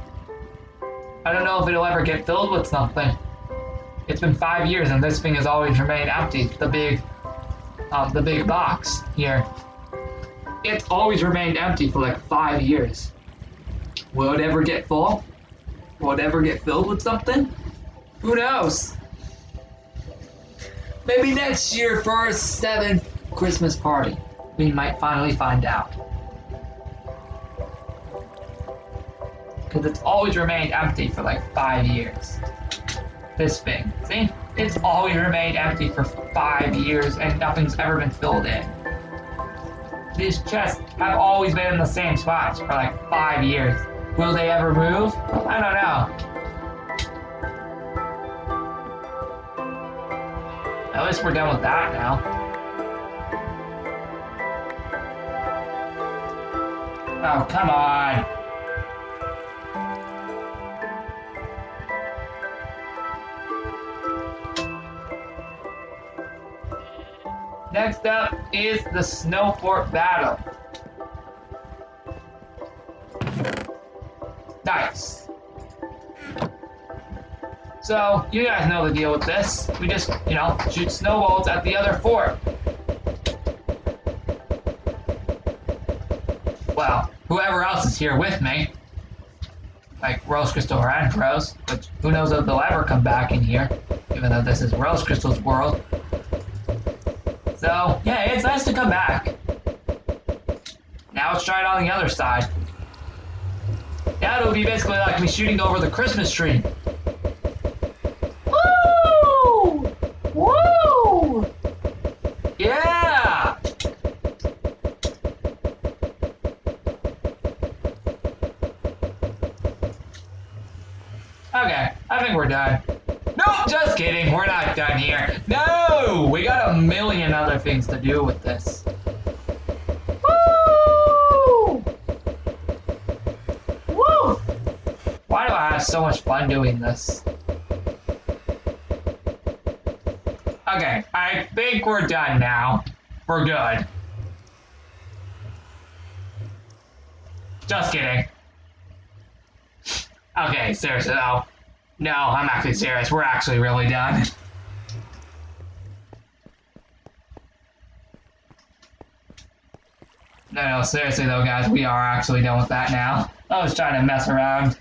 I don't know if it'll ever get filled with something. It's been 5 years and this thing has always remained empty. The big box here. It's always remained empty for like 5 years. Will it ever get full? Will it ever get filled with something? Who knows? Maybe next year for our 7th Christmas party. We might finally find out. Because it's always remained empty for like 5 years. This thing, see? It's always remained empty for 5 years and nothing's ever been filled in. These chests have always been in the same spots for like 5 years. Will they ever move? I don't know. At least we're done with that now. Oh, come on. Next up is the Snow Fort battle. Nice. So, you guys know the deal with this. We just, shoot snowballs at the other fort. Well, whoever else is here with me, like Rose Crystal or Andros, which who knows if they'll ever come back in here, even though this is Rose Crystal's world. So, yeah, it's nice to come back. Now let's try it on the other side. Now it'll be basically like me shooting over the Christmas tree. Woo! Woo! Yeah! Okay, I think we're done. Nope, just kidding, we're not done here. No! We got a million other things to do with this. Woo! Woo! Why do I have so much fun doing this? Okay, I think we're done now. We're good. Just kidding. Okay, seriously though. No, I'm actually serious. We're actually really done. No, seriously though, guys, we are actually done with that now. I was trying to mess around.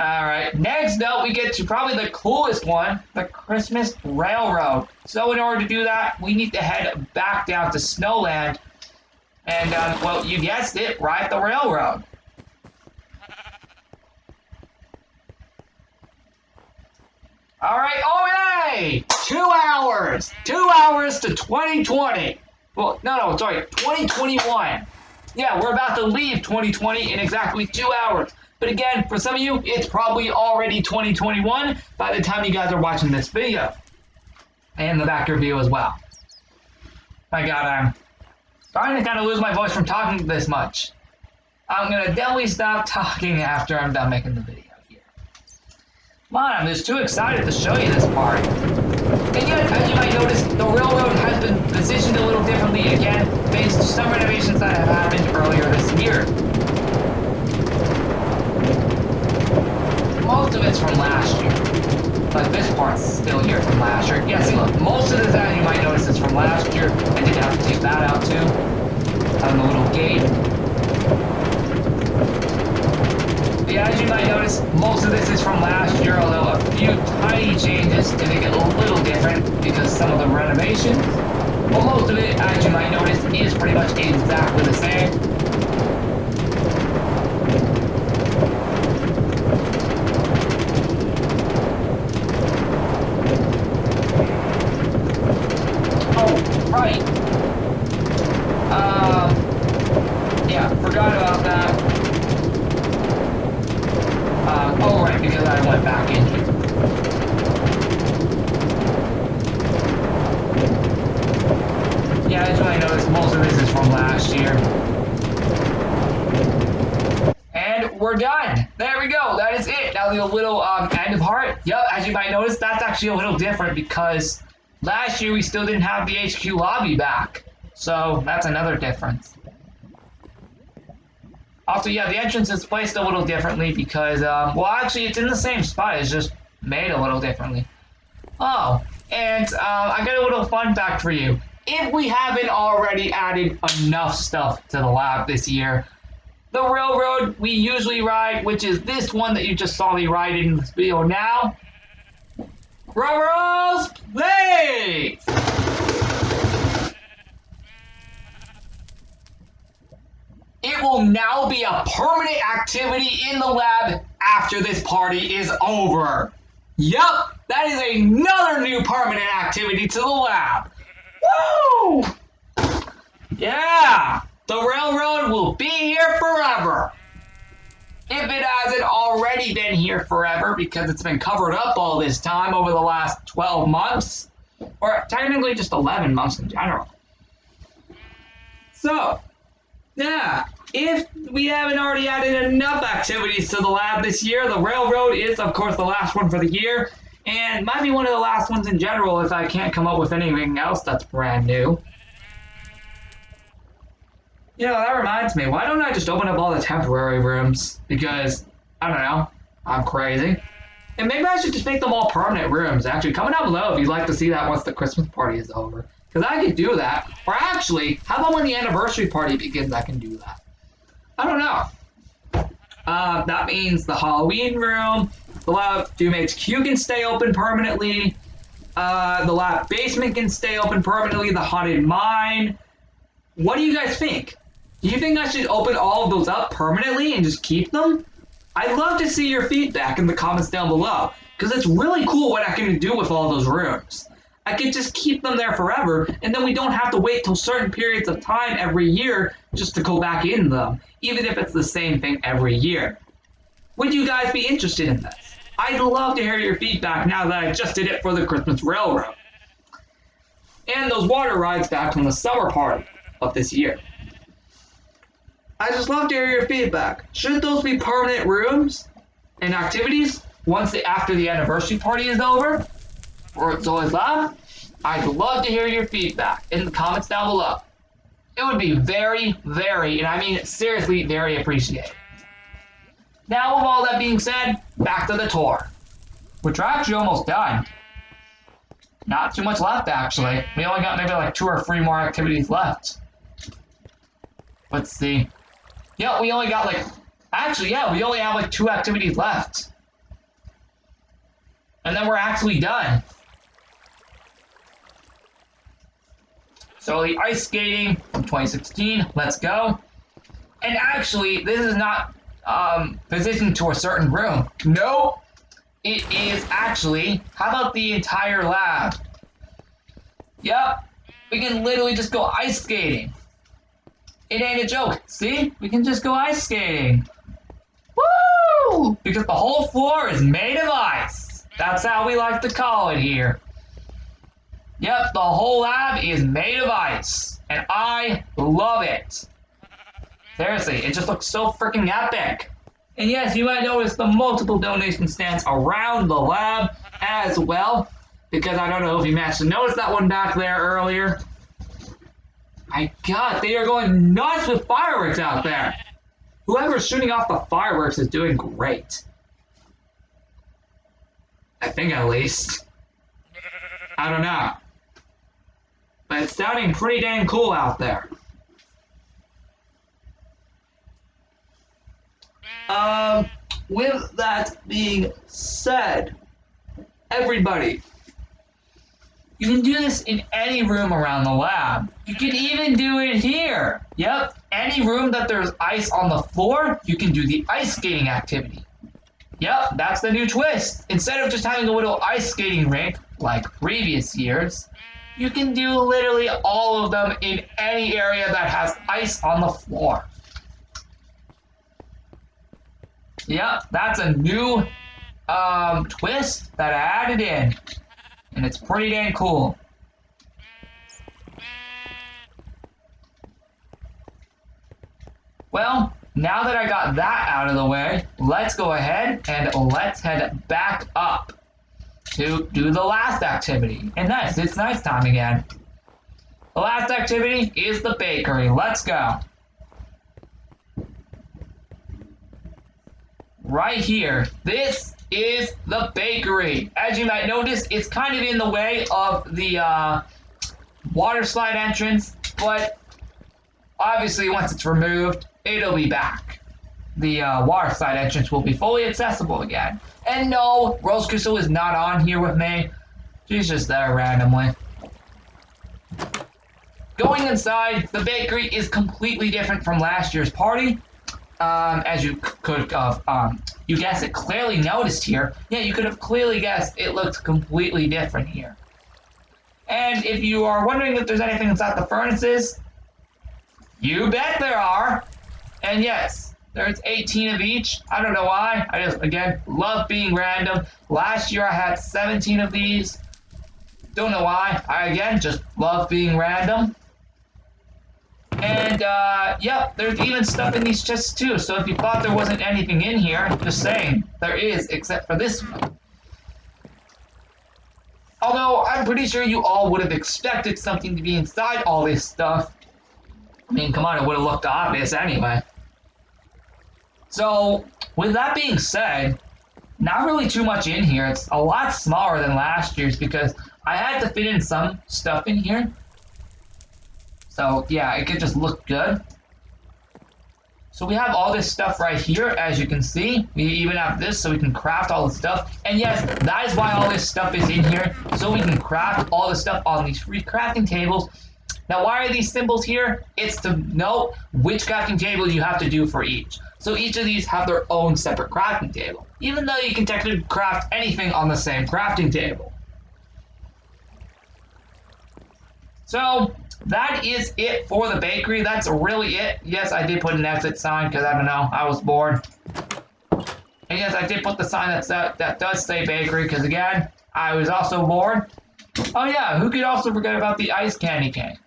Alright, next up we get to probably the coolest one, the Christmas Railroad. So in order to do that, we need to head back down to Snowland. And, well, you guessed it, ride the railroad. Alright, oh yay! 2 hours! 2 hours to 2020! Well, no, sorry, 2021. Yeah, we're about to leave 2020 in exactly 2 hours. But again, for some of you, it's probably already 2021 by the time you guys are watching this video. And the back review as well. My God, I'm starting to kind of lose my voice from talking this much. I'm gonna definitely stop talking after I'm done making the video here. Come on, I'm just too excited to show you this part. And yet, as you might notice, the railroad has been positioned a little differently again, thanks to some renovations that have happened earlier this year. Most of it's from last year, but this part's still here from last year. Yeah, see, look, most of this, as you might notice, is from last year. I did have to take that out too, on the little gate. But yeah, as you might notice, most of this is from last year, although a few tiny changes to make it a little different because some of the renovations. But most of it, as you might notice, is pretty much exactly the same. Right. Yeah, forgot about that. Oh, right, because I went back in here. Yeah, as you might notice, most of this is from last year. And we're done. There we go. That is it. Now the little end of heart. Yep, as you might notice, that's actually a little different because last year we still didn't have the HQ lobby back. So that's another difference. Also, yeah, the entrance is placed a little differently because, well, actually, it's in the same spot. It's just made a little differently. Oh, and I got a little fun fact for you. If we haven't already added enough stuff to the lab this year, the railroad we usually ride, which is this one that you just saw me ride in this video now, Rubber's Place! It will now be a permanent activity in the lab after this party is over. Yup, that is another new permanent activity to the lab. Woo! Yeah, the railroad will be here forever. If it hasn't already been here forever because it's been covered up all this time over the last 12 months, or technically just 11 months in general. So, yeah, if we haven't already added enough activities to the lab this year, the railroad is, of course, the last one for the year, and might be one of the last ones in general if I can't come up with anything else that's brand new. You know, that reminds me, why don't I just open up all the temporary rooms? Because, I don't know, I'm crazy. And maybe I should just make them all permanent rooms. Actually, comment down below if you'd like to see that once the Christmas party is over. Because I could do that. Or actually, how about when the anniversary party begins, I can do that. I don't know. That means the Halloween room, the lab Doom HQ can stay open permanently. The lab basement can stay open permanently. The haunted mine. What do you guys think? Do you think I should open all of those up permanently and just keep them? I'd love to see your feedback in the comments down below, because it's really cool what I can do with all those rooms. I could just keep them there forever, and then we don't have to wait till certain periods of time every year just to go back in them, even if it's the same thing every year. Would you guys be interested in this? I'd love to hear your feedback now that I just did it for the Christmas Railroad. And those water rides back from the summer party of this year. I just love to hear your feedback. Should those be permanent rooms and activities after the anniversary party is over? Or it's always left? I'd love to hear your feedback in the comments down below. It would be very, very, and I mean seriously, very appreciated. Now, with all that being said, back to the tour, which we're actually almost done. Not too much left, actually. We only got maybe like 2 or 3 more activities left. Let's see. Yeah, we only got like... Actually, yeah, we only have like 2 activities left. And then we're actually done. So the ice skating from 2016, let's go. And actually, this is not positioned to a certain room. No, it is actually, how about the entire lab? Yep, we can literally just go ice skating. It ain't a joke. See? We can just go ice skating. Woo! Because the whole floor is made of ice. That's how we like to call it here. Yep, the whole lab is made of ice, and I love it. Seriously, it just looks so freaking epic. And yes, you might notice the multiple donation stands around the lab as well, because I don't know if you managed to notice that one back there earlier. My God, they are going nuts with fireworks out there. Whoever's shooting off the fireworks is doing great. I think at least. I don't know. But it's sounding pretty dang cool out there. With that being said, everybody, you can do this in any room around the lab. You can even do it here. Yep, any room that there's ice on the floor, you can do the ice skating activity. Yep, that's the new twist. Instead of just having a little ice skating rink like previous years, you can do literally all of them in any area that has ice on the floor. Yep, that's a new twist that I added in, and it's pretty dang cool. Well, now that I got that out of the way, let's go ahead and let's head back up to do the last activity. And nice, it's nice time again. The last activity is the bakery. Let's go. Right here, this is the bakery. As you might notice, it's kind of in the way of the water slide entrance, but obviously once it's removed, it'll be back. The water slide entrance will be fully accessible again. And no, Rose Crystal is not on here with me. She's just there randomly. Going inside, the bakery is completely different from last year's party. As you could have, you guessed it, clearly noticed here. Yeah, you could have clearly guessed it looked completely different here. And if you are wondering if there's anything inside the furnaces, you bet there are. And yes, there's 18 of each. I don't know why. I just, again, love being random. Last year I had 17 of these. Don't know why. I, again, just love being random. And, yep, there's even stuff in these chests too, so if you thought there wasn't anything in here, just saying, there is, except for this one. Although, I'm pretty sure you all would have expected something to be inside all this stuff. I mean, come on, it would have looked obvious anyway. So, with that being said, not really too much in here. It's a lot smaller than last year's because I had to fit in some stuff in here. So, yeah, it could just look good. So we have all this stuff right here, as you can see. We even have this so we can craft all the stuff. And yes, that is why all this stuff is in here, so we can craft all the stuff on these free crafting tables. Now, why are these symbols here? It's to know which crafting table you have to do for each. So each of these have their own separate crafting table, even though you can technically craft anything on the same crafting table. So that is it for the bakery. That's really it. Yes, I did put an exit sign because I don't know, I was bored. And yes, I did put the sign that does say bakery because again, I was also bored. Oh yeah, who could also forget about the ice candy canes?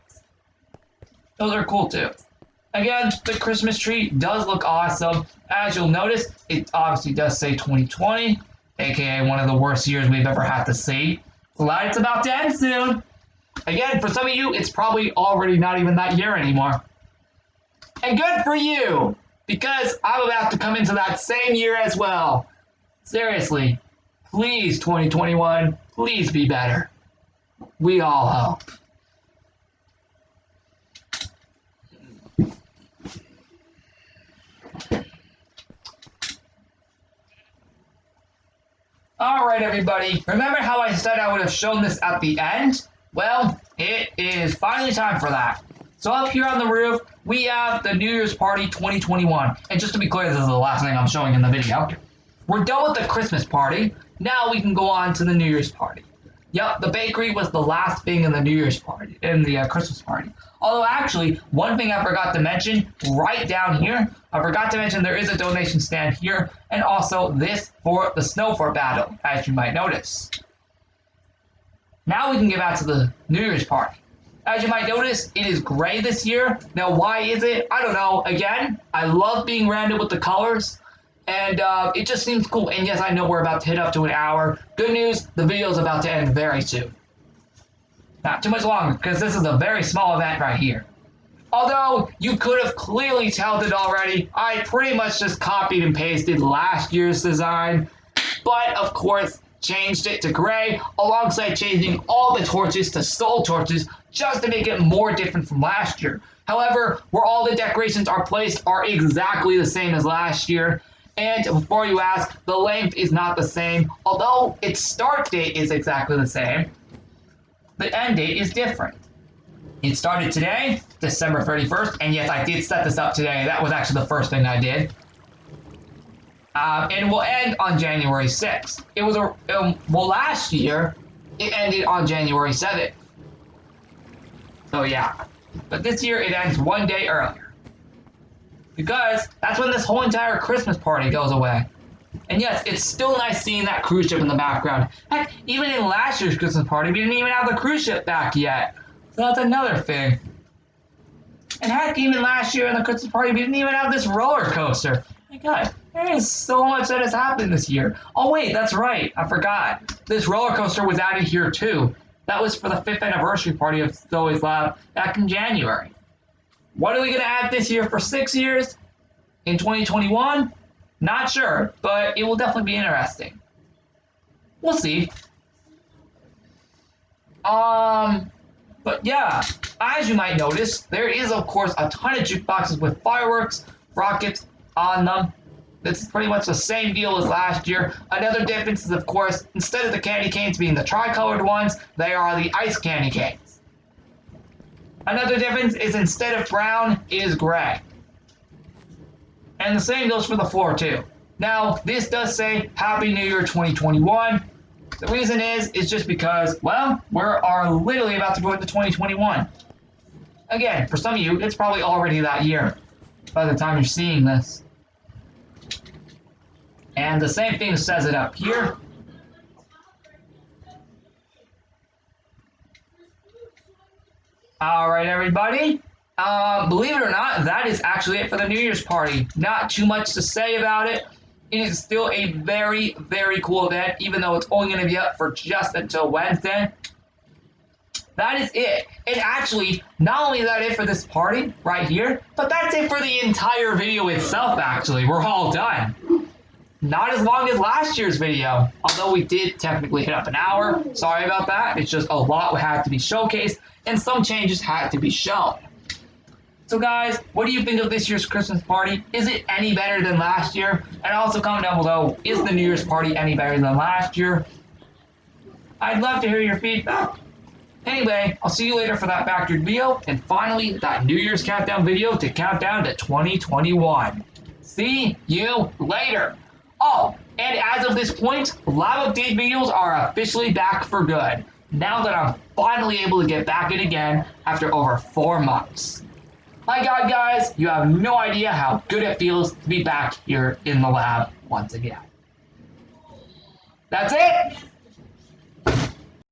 Those are cool too. Again, the Christmas tree does look awesome. As you'll notice, it obviously does say 2020, aka one of the worst years we've ever had to see. Light's about to end soon. Again, for some of you, it's probably already not even that year anymore. And good for you, because I'm about to come into that same year as well. Seriously, please 2021, please be better. We all hope. Alright everybody, remember how I said I would have shown this at the end? Well, it is finally time for that. So up here on the roof, we have the New Year's Party 2021. And just to be clear, this is the last thing I'm showing in the video. We're done with the Christmas party. Now we can go on to the New Year's party. Yep, the bakery was the last thing in the New Year's party, in the Christmas party. Although actually, one thing I forgot to mention, right down here, I forgot to mention there is a donation stand here, and also this for the Snow Fort battle, as you might notice. Now we can get back to the New Year's party. As you might notice, it is gray this year. Now, why is it? I don't know. Again, I love being random with the colors, and it just seems cool. And yes, I know we're about to hit up to an hour. Good news, the video is about to end very soon. Not too much longer, because this is a very small event right here. Although, you could have clearly told it already, I pretty much just copied and pasted last year's design, but of course, changed it to gray, alongside changing all the torches to soul torches, just to make it more different from last year. However, where all the decorations are placed are exactly the same as last year, and before you ask, the length is not the same, although its start date is exactly the same. The end date is different. It started today, December 31st, and yes, I did set this up today. That was actually the first thing I did. And will end on January 6th. It was last year, it ended on January 7th. So yeah, but this year it ends one day earlier. Because that's when this whole entire Christmas party goes away. And yes, it's still nice seeing that cruise ship in the background. Heck, even in last year's Christmas party, we didn't even have the cruise ship back yet. So that's another thing. And heck, even last year in the Christmas party, we didn't even have this roller coaster. My God, there is so much that has happened this year. Oh wait, that's right, I forgot. This roller coaster was added here too. That was for the 5th anniversary party of Zoe's Lab back in January. What are we gonna add this year for 6 years? In 2021? Not sure, but it will definitely be interesting. We'll see. But yeah, as you might notice, there is of course a ton of jukeboxes with fireworks, rockets on them. This is pretty much the same deal as last year. Another difference is, of course, instead of the candy canes being the tri-colored ones, they are the ice candy canes. Another difference is instead of brown, it is gray. And the same goes for the floor too. Now, this does say Happy New Year 2021. The reason is just because, well, we are literally about to go into 2021. Again, for some of you, it's probably already that year by the time you're seeing this. And the same thing says it up here. All right, everybody. Believe it or not, that is actually it for the New Year's party. Not too much to say about it. It is still a very, very cool event, even though it's only going to be up for just until Wednesday. That is it. And actually, not only is that it for this party right here, but that's it for the entire video itself, actually. We're all done. Not as long as last year's video, although we did technically hit up an hour. Sorry about that. It's just a lot had to be showcased, and some changes had to be shown. So guys, what do you think of this year's Christmas party? Is it any better than last year? And also comment down below, is the New Year's party any better than last year? I'd love to hear your feedback. Anyway, I'll see you later for that factored video, and finally, that New Year's countdown video to count down to 2021. See you later. Oh, and as of this point, Lab Update videos are officially back for good, now that I'm finally able to get back in again after over 4 months. My God, guys, you have no idea how good it feels to be back here in the lab once again. That's it.